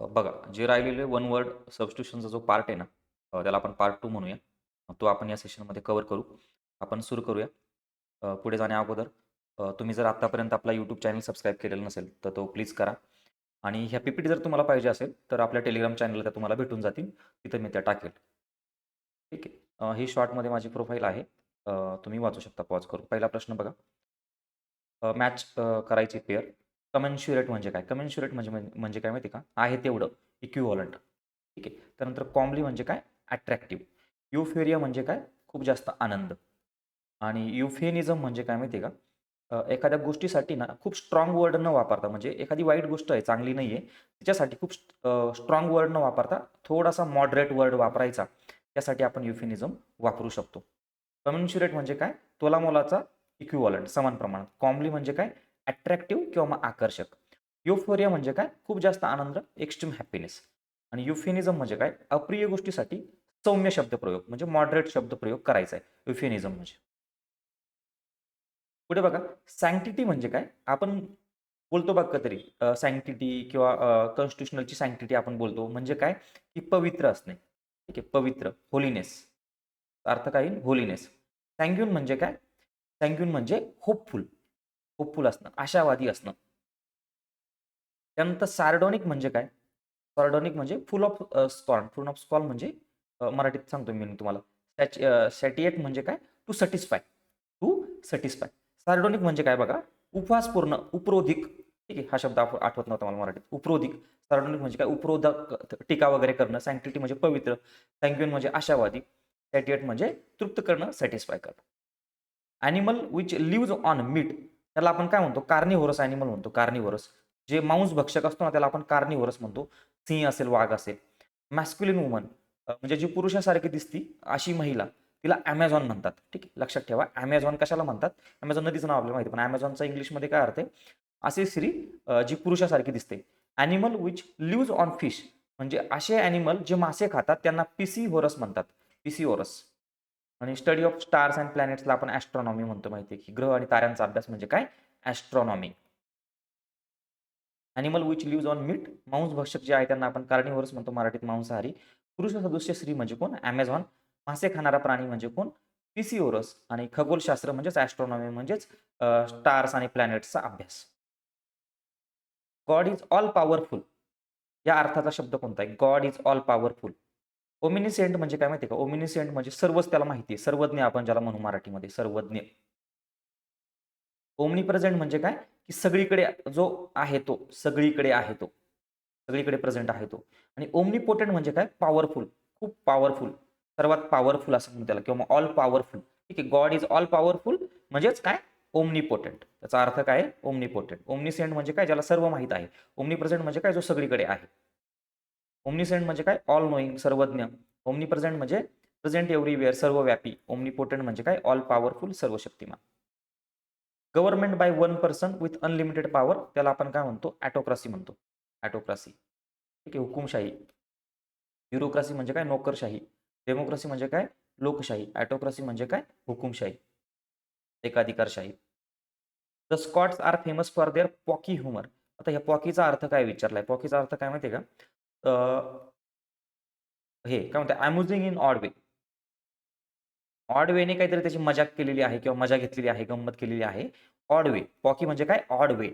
बघा, जे राहिलेले वन वर्ड सबस्टिट्यूशनचा जो पार्ट आहे ना, त्याला आपण पार्ट 2 म्हणूया. तो आपण या सेशनमध्ये कव्हर करू. आपण सुरू करूया. पुढे जाण्या अगोदर तुम्ही जर आत्तापर्यंत आपला YouTube चॅनल सबस्क्राईब केलेला नसेल, तर तो प्लीज करा. आणि ह्या PPT जर तुम्हाला पाहिजे असेल, तर आपल्या टेलिग्राम चॅनलला त्या तुम्हाला भेटून जातील. तिथं मी त्या टाकेल. ठीक आहे. ही शॉर्टमध्ये माझी प्रोफाईल आहे. तुम्ही वाचू शकता पॉज करून. पहिला प्रश्न बघा. मॅच करायची पेअर. कमेन्श्युरेट म्हणजे काय? कमेन्श्युरेट म्हणजे म्हणजे काय माहिती आहे का? आहे तेवढं, इक्विव्हॅलंट. ठीक आहे. त्यानंतर कॉमली म्हणजे काय? अट्रॅक्टिव्ह. युफेरिया म्हणजे काय? खूप जास्त आनंद. आणि युफेनिझम म्हणजे काय माहिती आहे का? एखाद्या गोष्टीसाठी ना खूप स्ट्राँग वर्ड न वापरता, म्हणजे एखादी वाईट गोष्ट आहे, चांगली नाही आहे, तिच्यासाठी खूप वर्ड न वापरता थोडासा मॉडरेट वर्ड वापरायचा. त्यासाठी आपण युफेनिझम वापरू शकतो. कमेन्श्युरेट म्हणजे काय? तोलामोलाचा इक्विव्हॅलंट, समान प्रमाणात. कॉमली म्हणजे काय? अट्रॅक्टिव्ह किंवा मग आकर्षक. युफोरिया म्हणजे काय? खूप जास्त आनंद, एक्स्ट्रीम हॅपीनेस. आणि युफेनिझम म्हणजे काय? अप्रिय गोष्टीसाठी सौम्य शब्दप्रयोग, म्हणजे मॉडरेट शब्दप्रयोग करायचा आहे युफेनिझम म्हणजे. पुढे बघा, सँक्टिटी म्हणजे काय? आपण बोलतो बघा कधीतरी सँक्टिटी किंवा कॉन्स्टिट्यूशनलची सँक्टिटी आपण बोलतो. म्हणजे काय? की पवित्र असणे. ठीक आहे, पवित्र, होलीनेस. अर्थ काय येईल? होलीनेस. सॅन्ग्यून म्हणजे काय? सॅन्ग्यून म्हणजे होपफुल. होपफुल असणं, आशावादी असणं. त्यानंतर सार्डॉनिक म्हणजे काय? सार्डॉनिक म्हणजे full of scorn. Full of scorn म्हणजे मराठीत सांगतो मी तुम्हाला. सॅटिएट म्हणजे काय? To satisfy. To satisfy. Sardonic म्हणजे काय बघा? उपहासपूर्ण, उपरोधिक. ठीक आहे, हा शब्द आठवत नव्हता मला मराठीत. उपरोधिक. सार्डॉनिक म्हणजे काय? उपरोधक, टीका वगैरे करणं. सँक्टिटी म्हणजे पवित्र. सॅन्ग्युइन म्हणजे आशावादी. सॅटिएट म्हणजे तृप्त करणं, सॅटिस्फाय करणं. Animal which lives on meat, त्याला आपण काय म्हणतो? कार्निव्होरस ॲनिमल म्हणतो, कार्निव्होरस. जे मांसभक्षक असतो ना, त्याला आपण कार्निव्होरस म्हणतो. सिंह असेल, वाघ असेल. मॅस्क्युलिन वुमन म्हणजे जी पुरुषासारखी दिसती अशी महिला, तिला Amazon म्हणतात. ठीक आहे, लक्षात ठेवा. Amazon कशाला म्हणतात? Amazon नदीचं नाव आपल्याला माहिती आहे, पण Amazonचा इंग्लिशमध्ये काय अर्थ आहे? अशी स्त्री जी पुरुषासारखी दिसते. Animal which lives on fish म्हणजे असे ॲनिमल जे मासे खातात, त्यांना पिसिव्होरस म्हणतात. पिसिव्होरस. आणि स्टडी ऑफ स्टार्स अँड प्लॅनेट्सला आपण ॲस्ट्रॉनॉमी म्हणतो. माहिती आहे की ग्रह आणि ताऱ्यांचा अभ्यास म्हणजे काय? Astronomy. Animal which lives on meat, मांसभक्षक जे आहे त्यांना आपण कार्निव्होरस म्हणतो, मराठीत मांसाहारी. पुरुष सदस्य स्त्री म्हणजे कोण? Amazon. मासे खाणारा प्राणी म्हणजे कोण? पिसिओरस. आणि खगोलशास्त्र म्हणजेच ॲस्ट्रॉनॉमी म्हणजेच स्टार्स आणि प्लॅनेट्सचा अभ्यास. गॉड इज ऑल पॉवरफुल या अर्थाचा शब्द कोणता आहे? God is all powerful. Omniscient म्हणजे काय माहिती आहे का? ओमिनिसेंट म्हणजे सर्वच त्याला माहिती आहे. सर्वज्ञ आपण ज्याला म्हणू मराठीमध्ये, सर्वज्ञ. ओमनीप्रेझेंट म्हणजे काय? की सगळीकडे जो आहे तो, सगळीकडे आहे तो. सगळीकडे प्रेझेंट आहे तो. आणि ओमनीपोटेंट म्हणजे काय? पॉवरफुल, खूप पॉवरफुल. सर्वात पॉवरफुल असं म्हणू त्याला, किंवा ऑल पॉवरफुल. ठीक आहे. गॉड इज ऑल पॉवरफुल म्हणजेच काय? ओमनीपोटेंट. त्याचा अर्थ काय आहे? ओमनीपोटेंट. ओमनीसेंट म्हणजे काय? ज्याला सर्व माहीत आहे. ओमनीप्रेझेंट म्हणजे काय? जो सगळीकडे आहे. ओमनीसेंट म्हणजे काय? ऑल नोईंग, सर्वज्ञ. ओमनीप्रेझेंट म्हणजे प्रेझेंट एव्हरीवेअर, सर्वव्यापी. ओमनीपोटेंट म्हणजे काय? ऑल पॉवरफुल, सर्वशक्तिमान. Government by one person with unlimited power, त्याला आपण काय म्हणतो? ऑटोक्रॅसी म्हणतो. ऑटोक्रॅसी. ठीक आहे, हुकुमशाही. ब्युरोक्रॅसी म्हणजे काय? नोकरशाही. डेमोक्रेसी म्हणजे काय? लोकशाही. ऑटोक्रॅसी म्हणजे काय? हुकुमशाही, एकाधिकारशाही. The Scots are famous for their pawky humour. आता ह्या पॉकीचा अर्थ काय विचारलाय? पॉकीचा अर्थ काय माहिती आहे का? हे काय म्हणतात? अम्युजिंग इन ऑड वे. ऑड वेने काहीतरी त्याची मजाक केलेली आहे किंवा मजा घेतलेली आहे, गंमत केलेली आहे. ऑड वे. पॉकी म्हणजे काय? ऑड वे.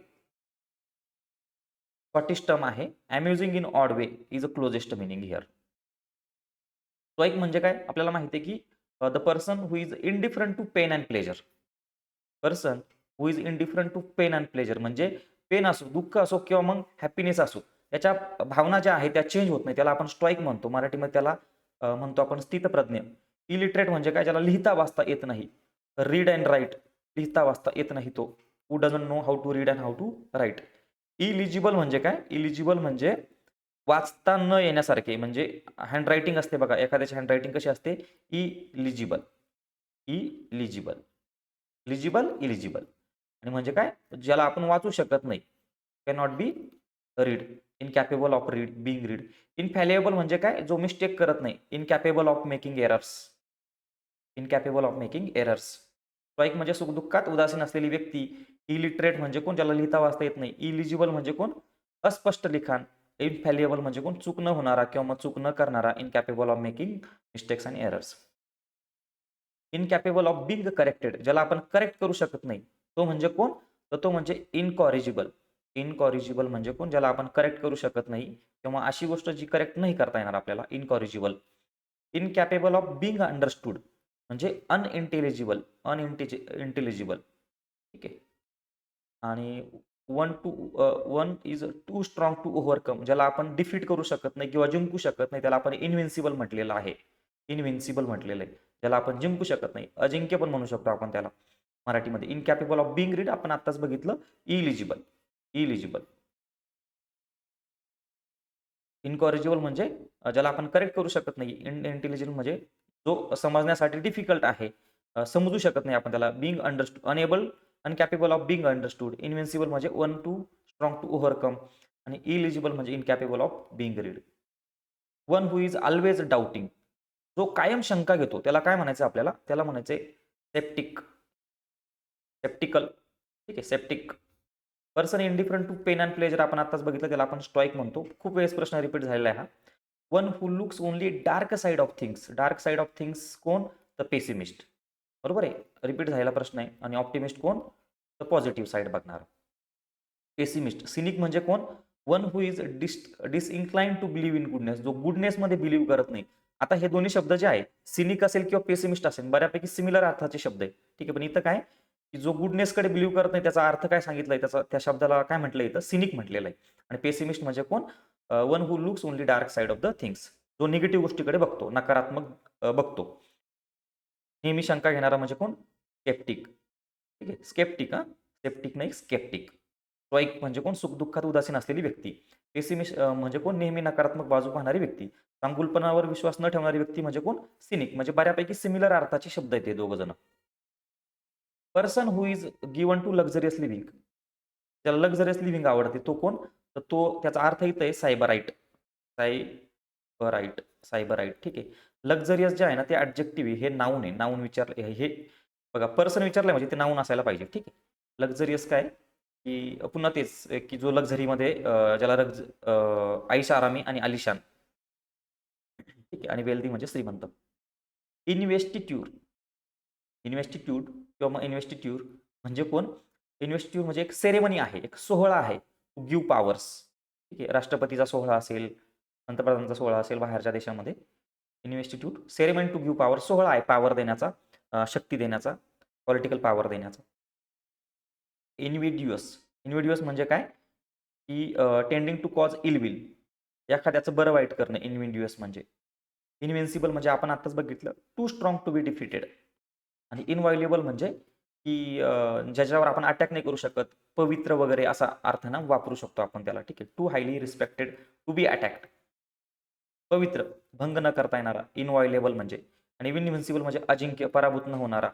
स्कॉटिश टर्म आहे. Amusing in odd way is a closest meaning here. Stoic म्हणजे काय? आपल्याला माहिती आहे की the person who is indifferent to pain and pleasure. Person who is indifferent to pain and pleasure म्हणजे पेन असो, दुःख असो किंवा मग हॅपीनेस असो, त्याच्या भावना ज्या आहेत त्या चेंज होत नाही. त्याला आपण स्टोइक म्हणतो. मराठीमध्ये त्याला म्हणतो आपण स्थितप्रज्ञ. इलिटरेट म्हणजे काय? ज्याला लिहिता वाचता येत नाही. रीड अँड राईट, लिहिता वाचता येत नाही तो. Who doesn't know how to read and how to write. Illegible म्हणजे काय? इलिजिबल म्हणजे वाचता न येण्यासारखे, म्हणजे हँडरायटिंग असते बघा, एखाद्याची हँडरायटिंग कशी असते? इलिजिबल. इलिजिबल. Legible, illegible. आणि म्हणजे काय? ज्याला आपण वाचू शकत नाही. Can not be read. Incapable of read, being read. Infallible म्हणजे काय? जो मिस्टेक करत नाही. Incapable of making errors. Incapable of making errors. Stoic म्हणजे सुखदुःखात उदासीन असलेली व्यक्ती. इलिटरेट म्हणजे कोण? ज्याला लिहिता वाचता येत नाही. इलिजिबल म्हणजे कोण? अस्पष्ट लिखाण. इनफॅल्युएबल म्हणजे कोण? चूक न होणारा किंवा मग चूक न करणारा. इनकॅपेबल ऑफ मेकिंग मिस्टेक्स आणि errors. Incapable of Bing corrected, ज्याला आपण करेक्ट करू शकत नाही, तो म्हणजे कोण? तर तो म्हणजे इनकॉरिजिबल. इनकॉरिजिबल म्हणजे कोण? ज्याला आपण करेक्ट करू शकत नाही किंवा अशी गोष्ट जी करेक्ट नाही करता येणार आपल्याला, incorrigible. Incapable of being understood म्हणजे इंटेलिजिबल. ठीक आहे. आणि one is too strong to overcome, ज्याला आपण डिफीट करू शकत नाही किंवा जिंकू शकत नाही, त्याला आपण इनविन्सिबल म्हटलेलं आहे. इनविन्सिबल म्हटलेलं आहे, ज्याला आपण जिंकू शकत नाही, अजिंक्य पण म्हणू शकतो आपण त्याला मराठीमध्ये. इनकॅपेबल ऑफ बिंग रीड आपण आताच बघितलं, इलिजिबल. इलिजिबल. इनकॉरिजिबल म्हणजे ज्याला आपण करेक्ट करू शकत नाही. इंटेलिजंट म्हणजे जो समजण्यासाठी डिफिकल्ट आहे, समजू शकत नाही आपण त्याला. Being understood, unable, uncapable of being understood. Invincible म्हणजे one too strong to overcome. आणि इलिजिबल म्हणजे incapable of being read. One who is always doubting, जो कायम शंका घेतो, त्याला काय म्हणायचं आपल्याला? त्याला म्हणायचे सेप्टिक. सेप्टिकल. ठीक आहे, sceptic. Person indifferent to pain and pleasure आपण आताच बघितलं, त्याला आपण स्टॉईक म्हणतो. खूप वेळेस प्रश्न रिपीट झालेला आहे हा. One who looks only dark side of things. Dark side of things कोण? तर पेसिमिस्ट. बरोबर आहे, रिपीट झालेला प्रश्न आहे. आणि ऑप्टिमिस्ट कोण? तर पॉझिटिव्ह साइड बघणार. पेसिमिस्ट. सिनिक म्हणजे कोण? One who is disincline to believe in goodness, जो गुडनेस मध्ये बिलीव्ह करत नाही. आता हे दोन्ही शब्द जे आहे, सिनिक असेल किंवा पेसिमिस्ट असेल, बऱ्यापैकी सिमिलर अर्थाचे शब्द आहे. ठीक आहे, पण इथं काय की जो गुडनेस कडे बिलीव्ह करत नाही, त्याचा अर्थ काय सांगितलाय, त्याचा त्या शब्दाला काय म्हटलं इथं? सिनिक म्हटलेलं आहे. आणि पेसिमिस्ट म्हणजे कोण? One who looks only dark side of the things, जो निगेटिव्ह गोष्टीकडे बघतो, नकारात्मक बघतो. नेहमी शंका घेणारा म्हणजे कोण? स्केप्टिक. ठीक आहे, स्केप्टिक. हा, स्केप्टिक नाही, स्केप्टिक. स्टॉईक म्हणजे कोण? सुखदुःखात उदासीन असलेली व्यक्ती. पेसिमिस्ट म्हणजे कोण? नेहमी नकारात्मक बाजू पाहणारी व्यक्ती. चांगुलपणावर विश्वास न ठेवणारी व्यक्ती म्हणजे कोण? सिनिक. म्हणजे बऱ्यापैकी सिमिलर अर्थाचे शब्द आहेत हे दोघं जण. Person who is given to luxurious living, त्याला लक्झरियस लिव्हिंग आवडते, तो कोण? तर तो त्याचा अर्थ इथं आहे सायबराईट. सायबराईट. सायबराईट. ठीक आहे. लक्झरियस जे आहे ना, ते ॲडजेक्टिव्ह आहे, हे नाऊन आहे. नाऊन विचारलं हे बघा, पर्सन विचारलंय म्हणजे ते नाऊन असायला पाहिजे. ठीक आहे. लक्झरियस काय की पुन्हा तेच की जो लक्झरीमध्ये ज्याला आईशा आरामी आणि आलिशान. ठीक आहे. आणि वेल्दी म्हणजे श्रीमंत. इन्व्हेस्टिट्यूड. इन्व्हेस्टिट्यूड किंवा मग इन्व्हेस्टिट्यूड म्हणजे कोण? इन्व्हेस्टिट्यूड म्हणजे एक सेरेमनी आहे, एक सोहळा आहे, टू गिव्ह पॉवर्स. ठीक आहे, राष्ट्रपतीचा सोहळा असेल, पंतप्रधानांचा सोहळा असेल बाहेरच्या देशामध्ये. इन्व्हेस्टिट्यूड सेरेमनी टू गिव्ह पॉवर, सोहळा आहे पॉवर देण्याचा, शक्ती देण्याचा, पॉलिटिकल पॉवर देण्याचा. इनविडियस. इनविडियस म्हणजे काय की tending to cause ill will, एखाद्याचं बरं वाईट करणं. इनविडियस म्हणजे. इनविन्सिबल म्हणजे आपण आताच बघितलं, too strong to be defeated. आणि इनवायलेबल म्हणजे की ज्याच्यावर आपण अटॅक नाही करू शकत, पवित्र वगैरे असा अर्थ ना वापरू शकतो आपण त्याला. ठीक आहे. Too highly respected to be attacked. पवित्र, भंग न करता येणारा, इनवायलेबल म्हणजे. आणि इनविन्सिबल म्हणजे अजिंक्य, पराभूत न होणारा.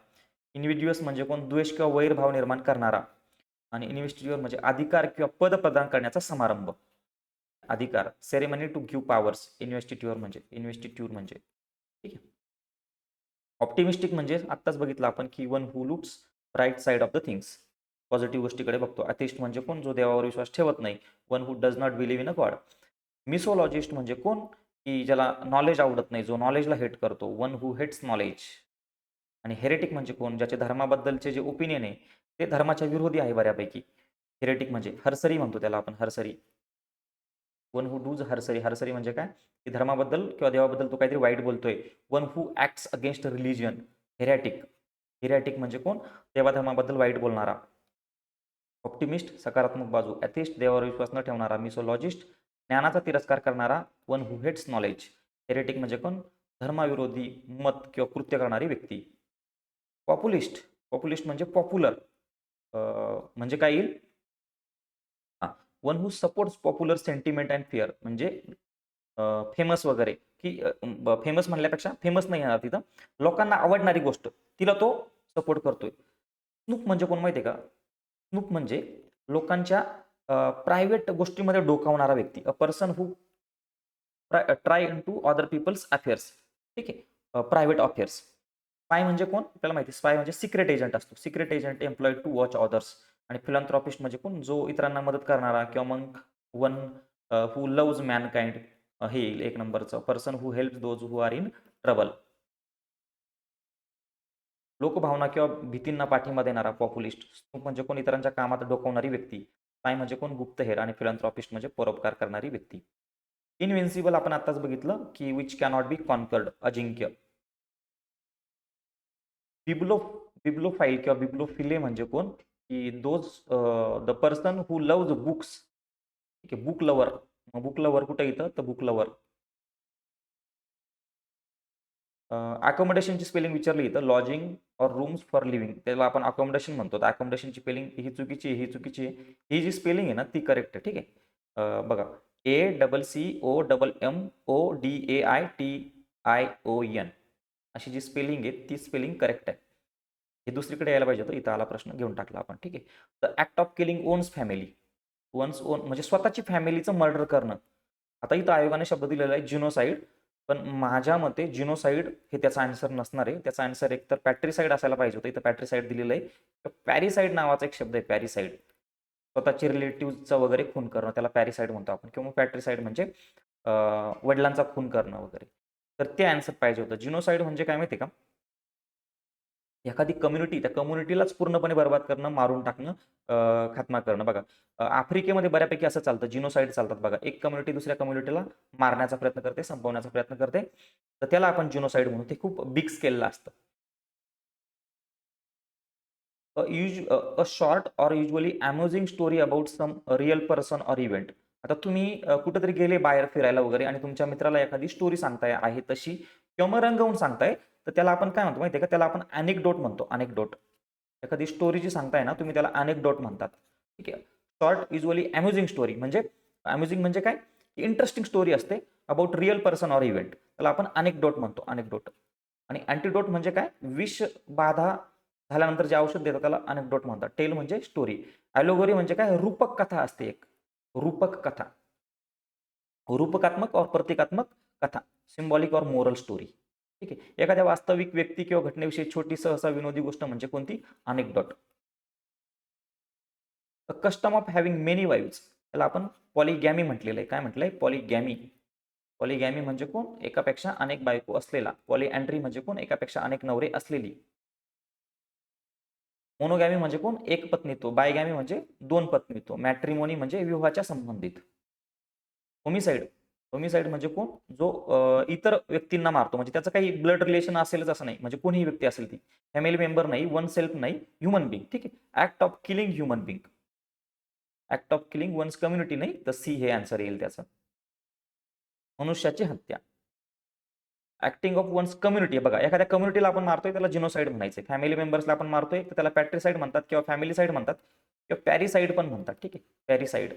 इनविडियस म्हणजे कोण? द्वेष किंवा वैरभाव निर्माण करणारा. आणि इन्व्हेस्टिट्यूअर म्हणजे अधिकार किंवा पद प्रदान करण्याचा समारंभ. अधिकार, सेरेमनी टू गिव्ह पॉवर्स. इन्व्हेस्टिट्यूअर म्हणजे. इन्व्हेस्टिट्यूर म्हणजे. ठीक आहे. ऑप्टिमिस्टिक म्हणजे आत्ताच बघितलं आपण की one who looks right side of the things, positive गोष्टीकडे बघतो. अथिस्ट म्हणजे कोण? जो देवावर विश्वास ठेवत नाही. One who does not believe in a God. Misologist म्हणजे कोण? की ज्याला नॉलेज आवडत नाही, जो नॉलेजला हेट करतो. One who hates knowledge. आणि हेरेटिक म्हणजे कोण? ज्याचे धर्माबद्दलचे जे ओपिनियन आहे ते धर्माच्या विरोधी आहे बऱ्यापैकी. हेरेटिक म्हणजे हरसरी म्हणतो त्याला आपण, हरसरी. One who dos हरसरी. हरसरी म्हणजे काय की धर्माबद्दल किंवा देवाबद्दल तो काहीतरी वाईट बोलतोय. One who acts against religion. Heretic. Heretic म्हणजे कोण? देवाधर्माबद्दल वाईट बोलणारा. ऑप्टिमिस्ट सकारात्मक बाजू. ॲथिस्ट देवावर विश्वास न ठेवणारा. मिसोलॉजिस्ट ज्ञानाचा तिरस्कार करणारा. One who hates knowledge. Heretic म्हणजे कोण? धर्माविरोधी मत किंवा कृत्य करणारी व्यक्ती. पॉप्युलिस्ट. पॉप्युलिस्ट म्हणजे पॉप्युलर म्हणजे काय येईल? हां, one who supports popular sentiment and fear म्हणजे फेमस वगैरे की फेमस म्हणल्यापेक्षा फेमस नाही येणार तिथं, लोकांना आवडणारी गोष्ट तिला तो सपोर्ट करतोय. स्नूप म्हणजे कोण माहिती आहे का? स्नूप म्हणजे लोकांच्या प्रायव्हेट गोष्टीमध्ये डोकावणारा व्यक्ती. A person who try in to other people's affairs. ठीक आहे, प्रायव्हेट अफेअर्स. स्पाय म्हणजे कोण? आपल्याला माहिती आहे, स्पाय म्हणजे सिक्रेट एजंट असतो. Secret agent employed to watch others. आणि फिलॅन्थ्रॉपिस्ट म्हणजे कोण? जो इतरांना मदत करणारा किंवा मग वन हू लव्ज मॅनकाइंड हे येईल 1 नंबरचं. Person who helps those who are in trouble. लोकभावना किंवा भीतींना पाठिंबा देणारा पॉप्युलिस्ट. स्तूप म्हणजे कोण? इतरांच्या कामात डोकावणारी व्यक्ती. स्पाय म्हणजे कोण? गुप्तहेर. आणि फिलॅन्थ्रॉपिस्ट म्हणजे परोपकार करणारी व्यक्ती. इनविन्सिबल आपण आत्ताच बघितलं की विच कॅनॉट बी कॉन्कर्ड, अजिंक्य. बिब्लो बिब्लोफाईल किंवा बिब्लोफिले म्हणजे कोण? की those the person who loves books. ठीक आहे, बुक लवर. मग बुक लवर कुठे येतं? तर बुक लवर. अकोमोडेशनची स्पेलिंग विचारली इथं, लॉजिंग और रूम्स फॉर लिव्हिंग. त्याला आपण अकोमोडेशन म्हणतो. तर अकोमोडेशनची स्पेलिंग ही चुकीची आहे, ही चुकीची आहे. ही जी स्पेलिंग आहे ना ती करेक्ट आहे. ठीक आहे. बघा, ACCOMMODAITION अशी जी स्पेलिंग आहे ती स्पेलिंग करेक्ट आहे. हे दुसरीकडे यायला पाहिजे होतं, इथं आला प्रश्न, घेऊन टाकला आपण. ठीक आहे. The act of killing one's family. One's own म्हणजे स्वतःची फॅमिलीचं मर्डर करणं. आता इथं आयोगाने शब्द दिलेला आहे जिनोसाईड. पण माझ्या मते जिनोसाईड हे त्याचा आन्सर नसणार आहे. त्याचा आन्सर एक तर पॅट्रिसाईड असायला पाहिजे होतं. इथं पॅट्रिसाईड दिलेलं आहे. पॅरिसाईड नावाचा एक शब्द आहे, पॅरिसाईड. स्वतःचे रिलेटिव्हचा वगैरे खून करणं, त्याला पॅरिसाईड म्हणतो आपण. किंवा पॅट्रिसाईड म्हणजे वडिलांचा खून करणं वगैरे. तर ते आन्सर पाहिजे होतं. जिनोसाईड म्हणजे काय माहिती आहे का? एखादी कम्युनिटी, त्या कम्युनिटीलाच पूर्णपणे बरबाद करणं, मारून टाकणं, खात्मा करणं. बघा, आफ्रिकेमध्ये बऱ्यापैकी असं चालतं, जिनोसाईड चालतात बघा. एक कम्युनिटी दुसऱ्या कम्युनिटीला मारण्याचा प्रयत्न करते, संपवण्याचा प्रयत्न करते, तर त्याला आपण जिनोसाईड म्हणू. ते खूप बिग स्केलला असतं. A short or usually amusing story about some real person or event. आता तुम्ही कुठेतरी गेले बाहेर फिरायला वगैरे आणि तुमच्या मित्राला एखादी स्टोरी सांगताय आहे तशी, किंवा मग रंगवून सांगताय, तर त्याला आपण काय म्हणतो माहिती आहे का? त्याला आपण अनेक्डोट म्हणतो, अनेक्डोट. एखादी स्टोरी जी सांगताय ना तुम्ही, त्याला अनेक्डोट म्हणतात. ठीक आहे. शॉर्ट युजली अम्युझिंग स्टोरी म्हणजे, अम्युझिंग म्हणजे काय? इंटरेस्टिंग स्टोरी असते about real person or event, त्याला आपण अनेक्डोट म्हणतो, अनेक्डोट. आणि अँटीडोट म्हणजे काय? विष बाधा झाल्यानंतर जे औषध देतात त्याला अनेक्डोट म्हणतात. टेल म्हणजे स्टोरी. ॲलोगोरी म्हणजे काय? रूपक कथा असते एक, रूपक कथा. रूपकात्मक और प्रतिकात्मक कथा, सिम्बॉलिक और मोरल स्टोरी. ठीक आहे. एखाद्या वास्तविक व्यक्ती किंवा घटनेविषयी छोटी सहसा विनोदी गोष्ट म्हणजे कोणती? Anecdote. Custom of having many wives, त्याला आपण पॉलिगॅमी म्हटलेलं आहे. काय म्हटलंय? पॉलिगॅमी. पॉलिगॅमी म्हणजे कोण? एकापेक्षा अनेक बायको असलेला. पॉलिअँड्री म्हणजे कोण? एकापेक्षा अनेक नवरे असलेली. मोनोगॅमी म्हणजे कोण? एक पत्नीत्व. बायगॅमी म्हणजे दोन पत्नीत्व. मॅट्रिमोनी म्हणजे विवाहाच्या संबंधित. होमिसाइड. होमिसाइड म्हणजे कोण? जो इतर व्यक्तींना मारतो. म्हणजे त्याचं काही ब्लड रिलेशन असेलच असं नाही. म्हणजे कोणीही व्यक्ती असेल ती. फॅमिली मेंबर नाही, वन सेल्फ नाही, ह्युमन बिंग. ठीक आहे. Act of killing human being. Act of killing one's community नाही, तर सी हे आन्सर येईल त्याचं. मनुष्याची हत्या. Acting of one's community. बघा, एखाद्या कम्युनिटीला आपण मारतोय त्याला जिनोसाईड म्हणायचं. फॅमिली मेंबर्सला आपण मारतोय तर त्याला पॅट्रिसाईड म्हणतात, किंवा फॅमिलीसाईड म्हणतात, किंवा पॅरिसाईड पण म्हणतात. ठीक आहे, पॅरिसाईड.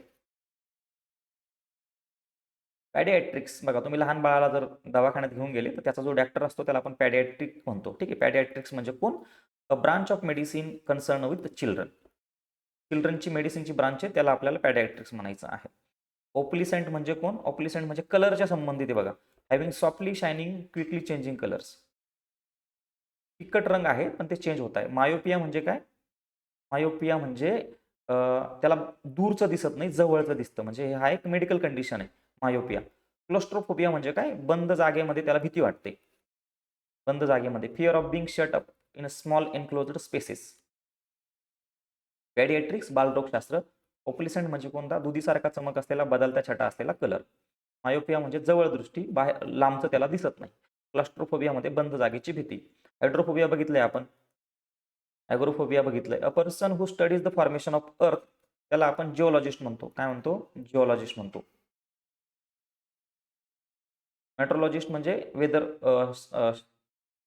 पॅडियाट्रिक्स. बघा, तुम्ही लहान बाळाला जर दवाखान्यात घेऊन गेले तर त्याचा जो डॉक्टर असतो त्याला आपण पॅडियाट्रिक म्हणतो. ठीक आहे. पॅडियाट्रिक्स म्हणजे कोण? A branch of medicine concern with children. चिल्ड्रनची मेडिसिनची ब्रांच आहे, त्याला आपल्याला पॅडियाट्रिक्स म्हणायचं आहे. ओप्लिसेंट म्हणजे कोण? ओप्लिसेंट म्हणजे कलरच्या संबंधित आहे बघा. Having softly shining quickly changing colours. फिकट रंग आहे पण ते चेंज होत आहे. मायोपिया म्हणजे काय? मायोपिया म्हणजे त्याला दूरचं दिसत नाही, जवळचं दिसतं. म्हणजे हा एक मेडिकल कंडिशन आहे, मायोपिया. क्लोस्ट्रोफोबिया म्हणजे काय? बंद जागेमध्ये त्याला भीती वाटते. बंद जागेमध्ये. Fear of being shut up in a small enclosed spaces. Paediatrics बालरोगशास्त्र. ओप्लिसेंट म्हणजे कोणता? दुधीसारखा चमक असलेला, बदलता छटा असलेला कलर. मायोपिया म्हणजे जवळ दृष्टी, बाहेर लांबचं त्याला दिसत नाही. क्लस्ट्रोफोबियामध्ये बंद जागेची भीती. हायड्रोफोबिया बघितलंय आपण. ॲग्रोफोबिया बघितलंय. अ person who studies the formation of earth, त्याला आपण जिओलॉजिस्ट म्हणतो. काय म्हणतो? जिओलॉजिस्ट म्हणतो. मेट्रोलॉजिस्ट म्हणजे वेदर